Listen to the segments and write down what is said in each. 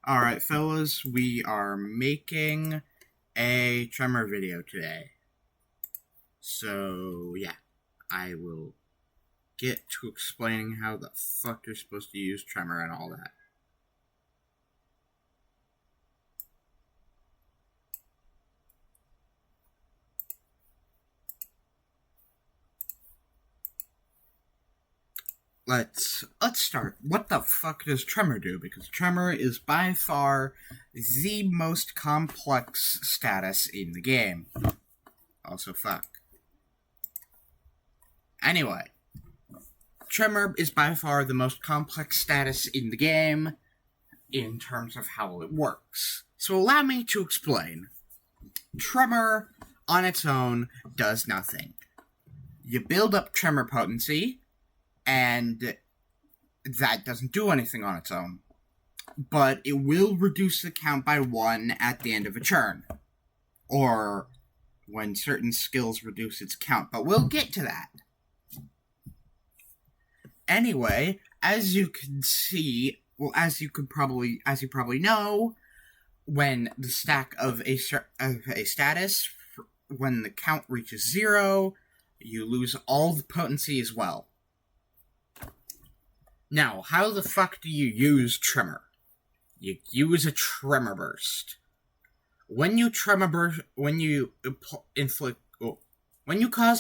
Alright, fellas, we are making a tremor video today. So, yeah, I will get to explaining how the fuck you're supposed to use tremor and all that. Let's start. What the fuck does tremor do? Because tremor is by far the most complex status in the game. Also, fuck. Anyway, tremor is by far the most complex status in the game in terms of how it works. So allow me to explain. Tremor on its own does nothing. You build up tremor potency, and that doesn't do anything on its own. But it will reduce the count by 1 at the end of a turn. Or when certain skills reduce its count. But we'll get to that. Anyway, as you can see, well, as you probably know, when the stack of a status, when the count reaches 0, you lose all the potency as well. Now, how the fuck do you use tremor? You use a tremor burst. When you cause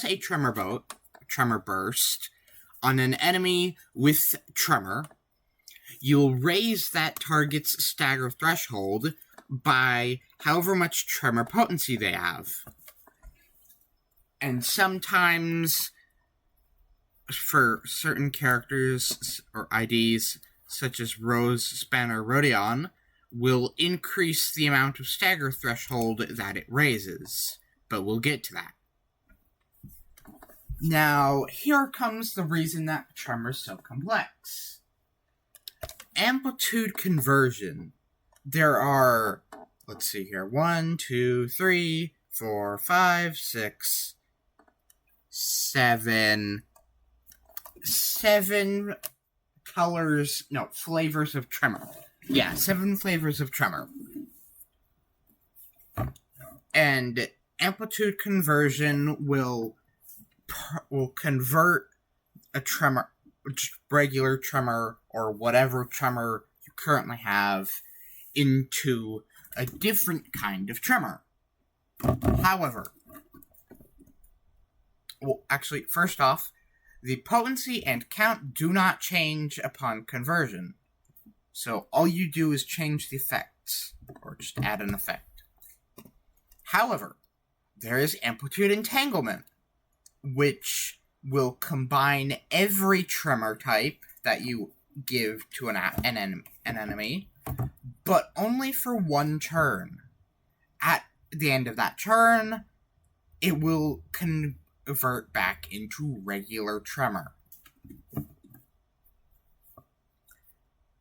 a tremor burst on an enemy with tremor, you'll raise that target's stagger threshold by however much tremor potency they have. And sometimes, for certain characters or IDs, such as Rose, Spanner, Rodion, will increase the amount of stagger threshold that it raises. But we'll get to that. Now, here comes the reason that tremor is so complex. Amplitude conversion. There are, let's see here, 1, 2, 3, 4, 5, 6, 7... 7 flavors of tremor. Yeah, 7 flavors of tremor. And amplitude conversion will convert a tremor, regular tremor, or whatever tremor you currently have, into a different kind of tremor. However, first off, the potency and count do not change upon conversion. So all you do is change the effects, or just add an effect. However, there is amplitude entanglement, which will combine every tremor type that you give to an enemy, but only for 1 turn. At the end of that turn, it will convert back into regular tremor.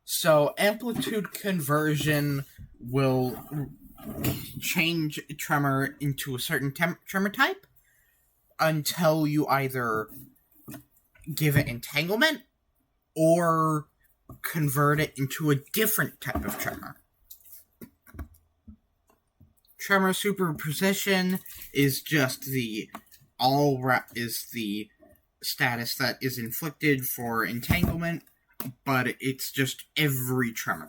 So amplitude conversion will change tremor into a certain tremor type until you either give it entanglement or convert it into a different type of tremor. Tremor superposition is just the status that is inflicted for entanglement, but it's just every tremor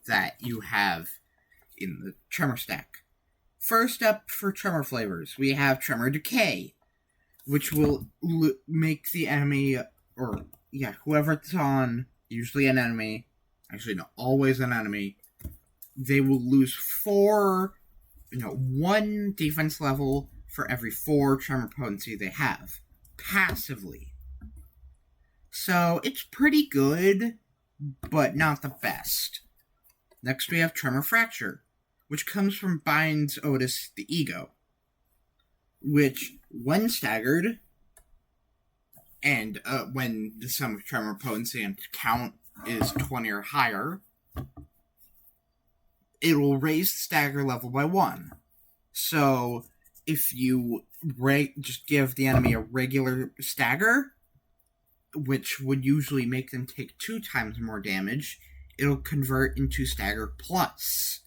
that you have in the tremor stack. First up for tremor flavors, we have tremor decay, which will make the enemy, whoever it's on, usually an enemy, always an enemy, they will lose 1 defense level for every 4 tremor potency they have, passively. So, it's pretty good, but not the best. Next we have Tremor Fracture, which comes from Bind's Otis the Ego, which, when staggered, and when the sum of tremor potency and count is 20 or higher, it will raise the stagger level by 1. So, if you just give the enemy a regular stagger, which would usually make them take 2 times more damage, it'll convert into Stagger Plus,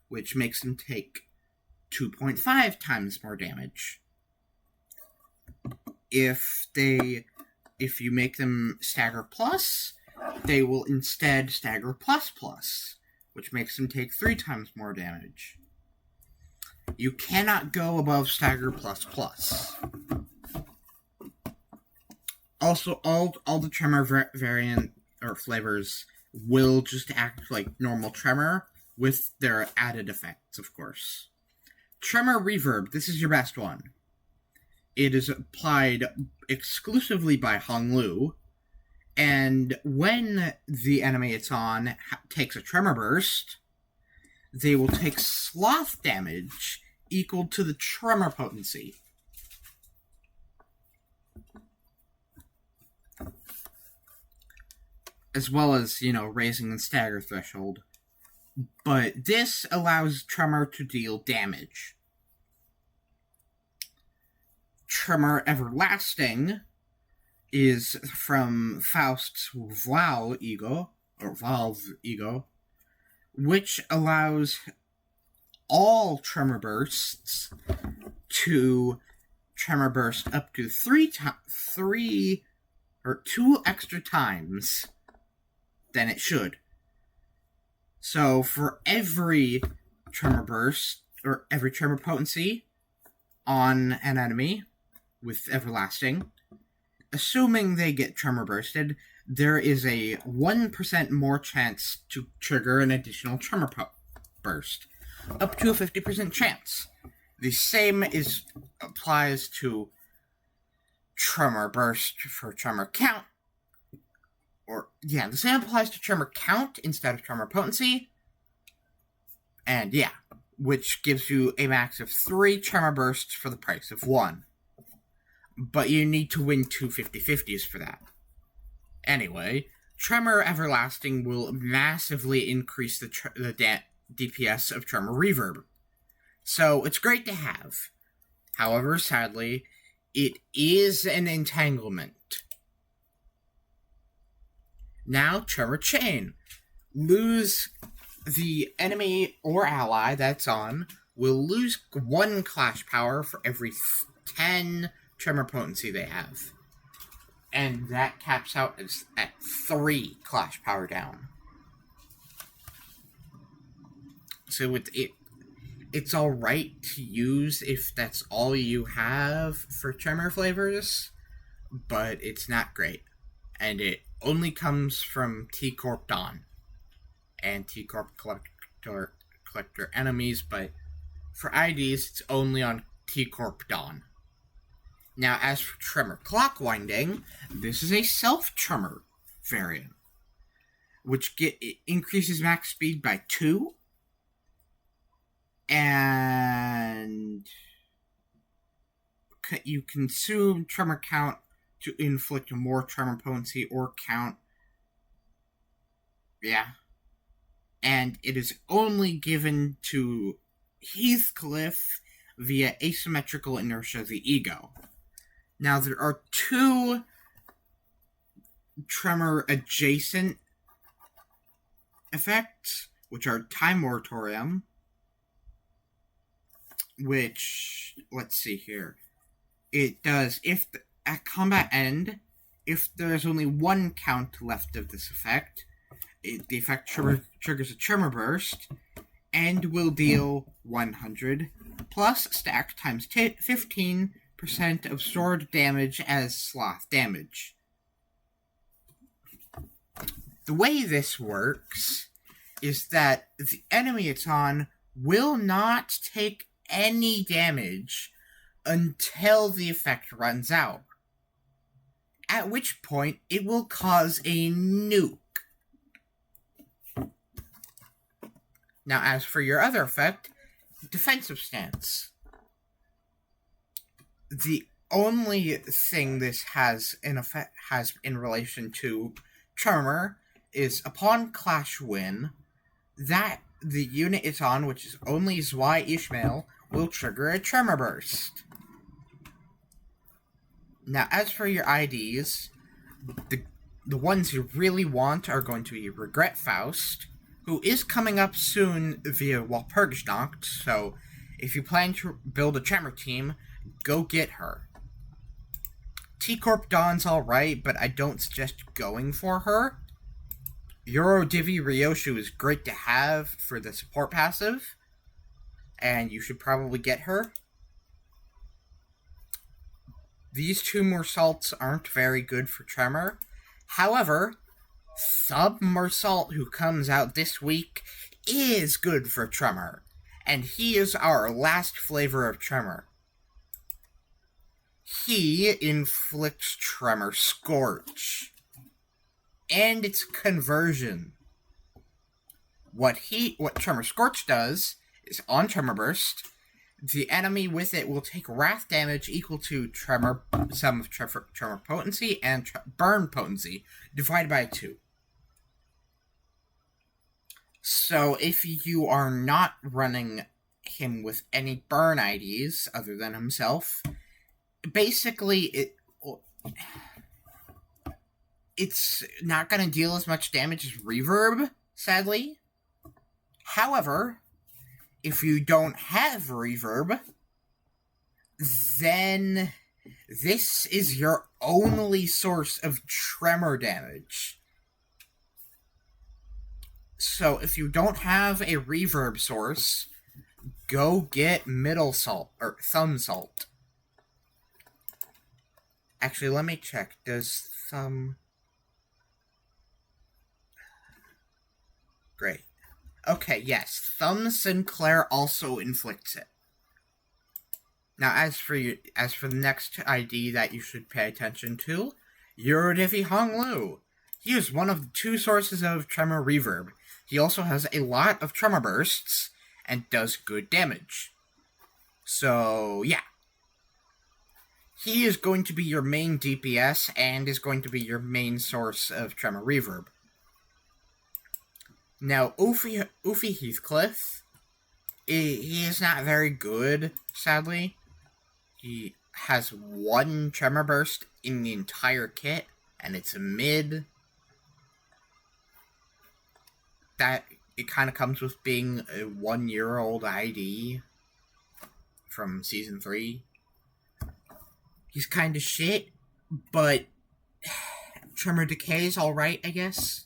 which makes them take 2.5 times more damage. If you make them Stagger Plus, they will instead Stagger Plus Plus, which makes them take 3 times more damage. You cannot go above Stagger Plus Plus. Also, all the Tremor variant or flavors will just act like normal Tremor with their added effects, of course. Tremor Reverb, this is your best one. It is applied exclusively by Hong Lu, and when the enemy it's on takes a Tremor Burst, they will take sloth damage equal to the Tremor potency. As well as, raising the stagger threshold. But this allows Tremor to deal damage. Tremor Everlasting is from Faust's Valve Ego, which allows all Tremor Bursts to Tremor Burst up to 2 extra times than it should. So for every Tremor Burst, or every Tremor Potency on an enemy with Everlasting, assuming they get Tremor Bursted, there is a 1% more chance to trigger an additional Tremor Burst, up to a 50% chance. The same applies to Tremor Burst for Tremor Count. The same applies to Tremor Count instead of Tremor Potency. And which gives you a max of 3 Tremor Bursts for the price of 1. But you need to win 2 50-50s for that. Anyway, Tremor Everlasting will massively increase the DPS of Tremor Reverb. So it's great to have. However, sadly, it is an entanglement. Now, Tremor Chain. Lose the enemy or ally that's on will lose 1 clash power for every 10 Tremor Potency they have. And that caps out at 3 clash power down. So it's alright to use if that's all you have for Tremor flavors, but it's not great. And it only comes from T-Corp Dawn and T-Corp Collector enemies, but for IDs, it's only on T-Corp Dawn. Now, as for Tremor Clockwinding, this is a self-Tremor variant, which increases max speed by 2, and you consume Tremor Count to inflict more Tremor Potency or Count. And it is only given to Heathcliff via asymmetrical inertia of the ego. Now, there are 2 Tremor adjacent effects, which are Time Moratorium, which, let's see here, it does, at combat end, if there's only 1 count left of this effect, the effect triggers a Tremor Burst, and will deal 100, plus stack times 15% of sword damage as sloth damage. The way this works is that the enemy it's on will not take any damage until the effect runs out, at which point it will cause a nuke. Now, as for your other effect, defensive stance. The only thing this has in relation to Tremor is upon clash win, that the unit it's on, which is only Zwei Ishmael, will trigger a Tremor Burst. Now, as for your IDs, the ones you really want are going to be Regret Faust, who is coming up soon via Walpurgisnacht, so if you plan to build a Tremor team, go get her. T-Corp Dawn's alright, but I don't suggest going for her. Eurodivi Ryoshu is great to have for the support passive, and you should probably get her. These two Morsalts aren't very good for Tremor. However, Submersalt, who comes out this week, is good for Tremor, and he is our last flavor of Tremor. He inflicts Tremor Scorch, and its conversion. What Tremor Scorch does is on Tremor Burst, the enemy with it will take wrath damage equal to sum of Tremor potency and burn potency divided by 2. So if you are not running him with any burn IDs other than himself, basically it's not going to deal as much damage as Reverb, sadly. However, if you don't have Reverb, then this is your only source of Tremor damage. So if you don't have a Reverb source, go get Middle Salt, or Thumb Salt. Actually, let me check. Does Thumb... Great. Okay, yes. Thumb Sinclair also inflicts it. Now, as for the next ID that you should pay attention to, Eurodivi Honglu. He is one of the 2 sources of Tremor Reverb. He also has a lot of Tremor Bursts, and does good damage. So, yeah. He is going to be your main DPS, and is going to be your main source of Tremor Reverb. Now, Oofy Heathcliff, he is not very good, sadly. He has 1 Tremor Burst in the entire kit, and it's a mid. That, it kind of comes with being a 1-year-old ID from Season 3. He's kind of shit, but Tremor Decay is alright, I guess.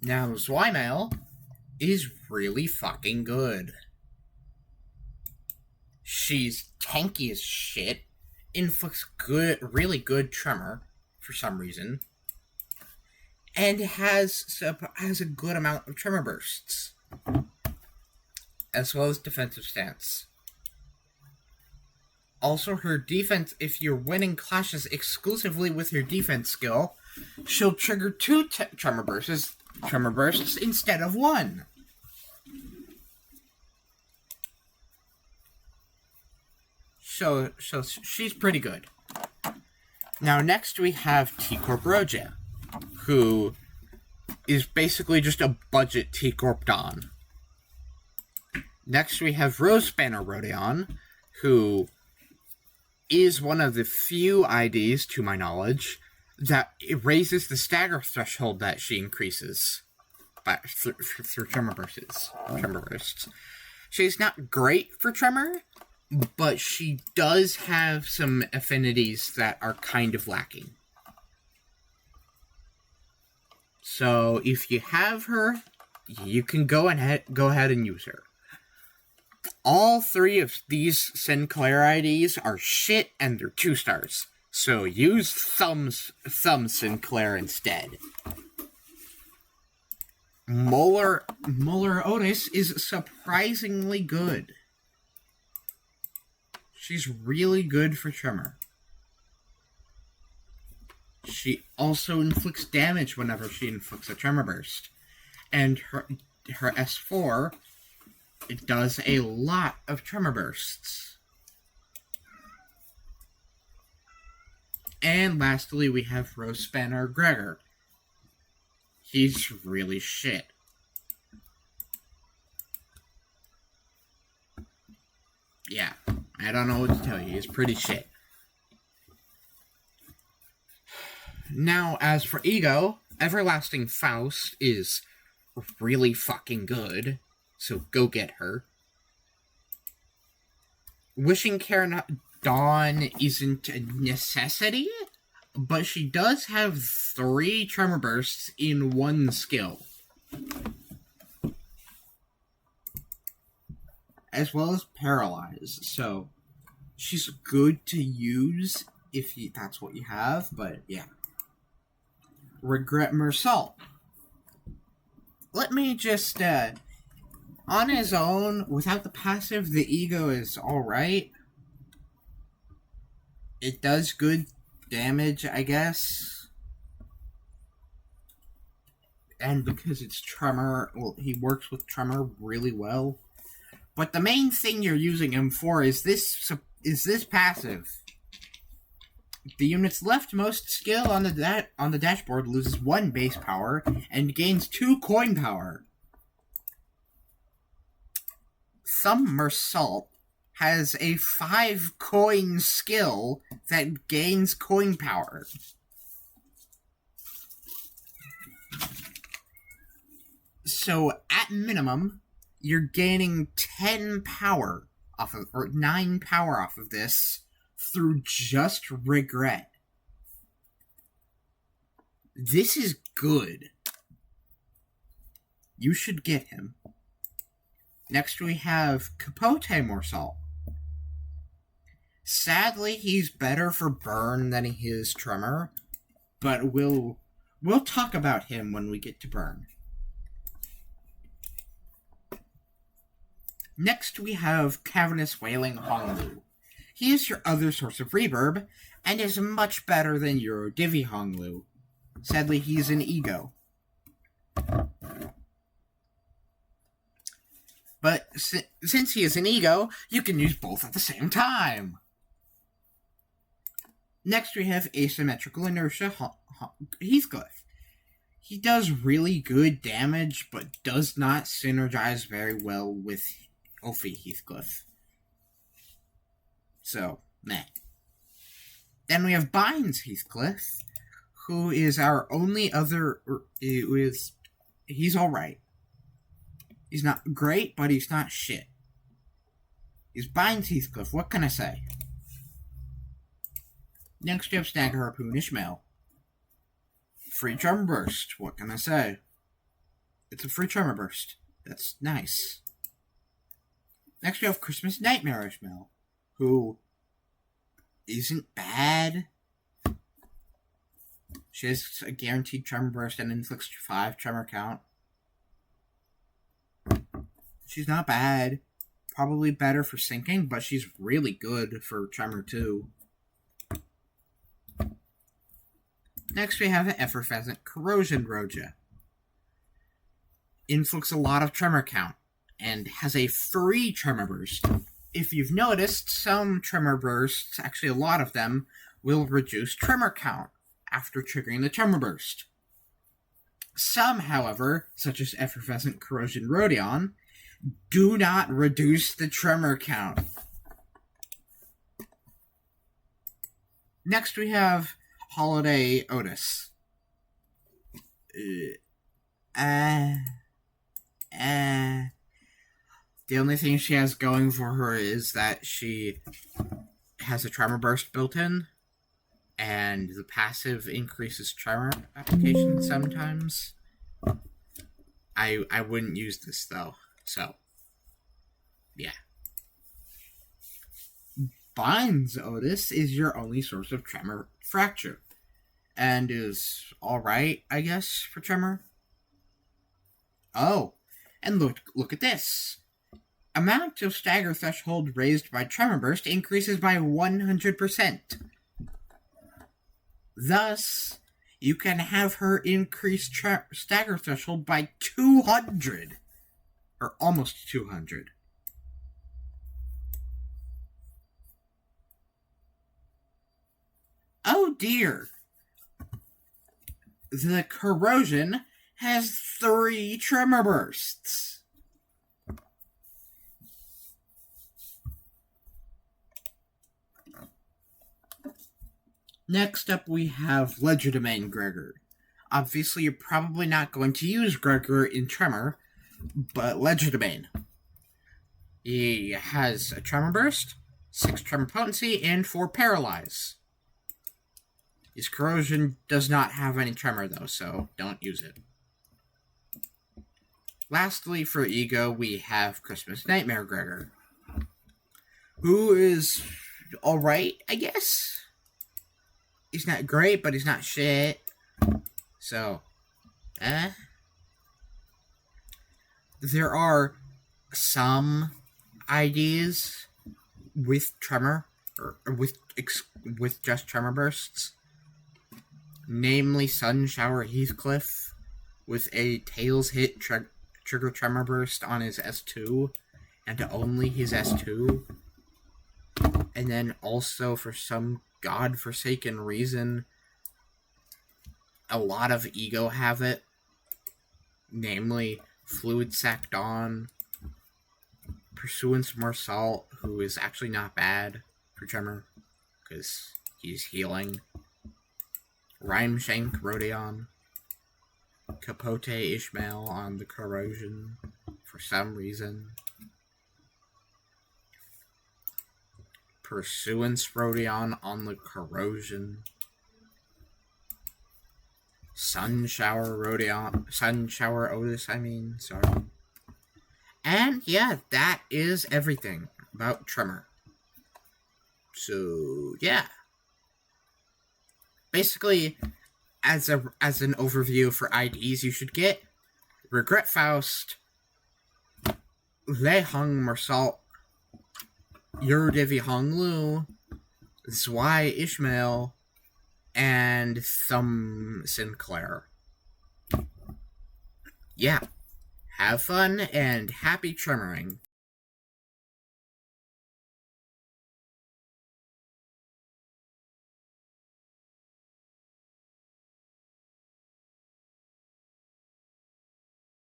Now, Zweimail is really fucking good. She's tanky as shit, inflicts really good Tremor, for some reason, and has a good amount of Tremor Bursts, as well as defensive stance. Also, her defense, if you're winning clashes exclusively with her defense skill, she'll trigger 2 Tremor Bursts instead of 1. So she's pretty good. Now, next we have T-Corp Roja, who is basically just a budget T-Corp Dawn. Next we have Rose Banner Rodeon, who is one of the few IDs, to my knowledge, that it raises the stagger threshold that she increases through Tremor Bursts. She's not great for Tremor, but she does have some affinities that are kind of lacking. So if you have her, you can go ahead and use her. All 3 of these Sinclair IDs are shit, and they're 2 stars. So use Thumb Sinclair instead. Molar Otis is surprisingly good. She's really good for Tremor. She also inflicts damage whenever she inflicts a Tremor Burst. And her S4, it does a lot of Tremor Bursts. And lastly, we have Rose Spanner Gregor. He's really shit. Yeah. I don't know what to tell you. It's pretty shit. Now, as for Ego, Everlasting Faust is really fucking good, so go get her. Wishing Karen Dawn isn't a necessity, but she does have 3 tremor bursts in 1 skill. As well as Paralyze, so she's good to use if that's what you have, but yeah. Regret Mersault. Let me just, on his own, without the passive, the Ego is alright. It does good damage, I guess. And because it's Tremor, well, he works with Tremor really well. But the main thing you're using him for is this passive. The unit's leftmost skill on the dashboard loses 1 base power and gains 2 coin power. Some Mersault has a 5 coin skill that gains coin power. So at minimum, you're gaining 10 power off of, or 9 power off of this through just regret. This is good. You should get him. Next we have Capote Mersault. Sadly, he's better for burn than he is tremor, but we'll talk about him when we get to burn. Next we have Cavernous Wailing Honglu. He is your other source of reverb, and is much better than your Divi Honglu. Sadly, he's an Ego. But since he is an Ego, you can use both at the same time. Next we have Asymmetrical Inertia Heathcliff. He does really good damage, but does not synergize very well with Ophi Heathcliff. So, meh. Then we have Binds Heathcliff, who is our only other... He's alright. He's not great, but he's not shit. He's Binds Heathcliff, what can I say? Next we have Stagger Harpoon Ishmael. Free Tremor Burst, what can I say? It's a free Tremor Burst. That's nice. Next we have Christmas Nightmare Ishmael, who isn't bad. She has a guaranteed Tremor Burst and inflicts 5 Tremor count. She's not bad. Probably better for sinking, but she's really good for Tremor too. Next we have an Effervescent Corrosion Roja. Inflicts a lot of Tremor count, and has a free Tremor Burst. If you've noticed, some Tremor Bursts, actually a lot of them, will reduce Tremor count after triggering the Tremor Burst. Some, however, such as Effervescent Corrosion Rodion, do not reduce the Tremor count. Next we have Holiday Otis. The only thing she has going for her is that she has a Tremor Burst built in, and the passive increases Tremor application sometimes. I wouldn't use this though, so yeah. Binds Otis is your only source of Tremor Fracture, and is alright, I guess, for Tremor. Oh, and look at this. Amount of stagger threshold raised by Tremor Burst increases by 100%. Thus, you can have her increase stagger threshold by 200. Or almost 200. Oh dear. The Corrosion has 3 Tremor Bursts. Next up, we have Legerdemain Gregor. Obviously, you're probably not going to use Gregor in Tremor, but Legerdemain. He has a Tremor Burst, 6 Tremor Potency, and 4 Paralyze. His Corrosion does not have any Tremor, though, so don't use it. Lastly, for Ego, we have Christmas Nightmare Gregor, who is alright, I guess. He's not great, but he's not shit. So, there are some ideas with Tremor, or with just Tremor Bursts. Namely, Sun Shower Heathcliff with a Tails hit trigger Tremor Burst on his S2, and only his S2. And then also, for some godforsaken reason, a lot of Ego have it. Namely, Fluid Sac Dawn, Pursuance Morsalt, who is actually not bad for Tremor, because he's healing. Rhymeshank Rhodeon, Capote Ishmael on the Corrosion for some reason. Pursuance Rhodeon on the Corrosion. Sun Shower Otis, sorry. And yeah, that is everything about Tremor. So, yeah. Basically, as an overview for IDs you should get, Regret Faust, Le Hung Morsalt, Yurdivi Hong Lu, Zwei Ishmael, and Thumb Sinclair. Yeah. Have fun and happy tremoring.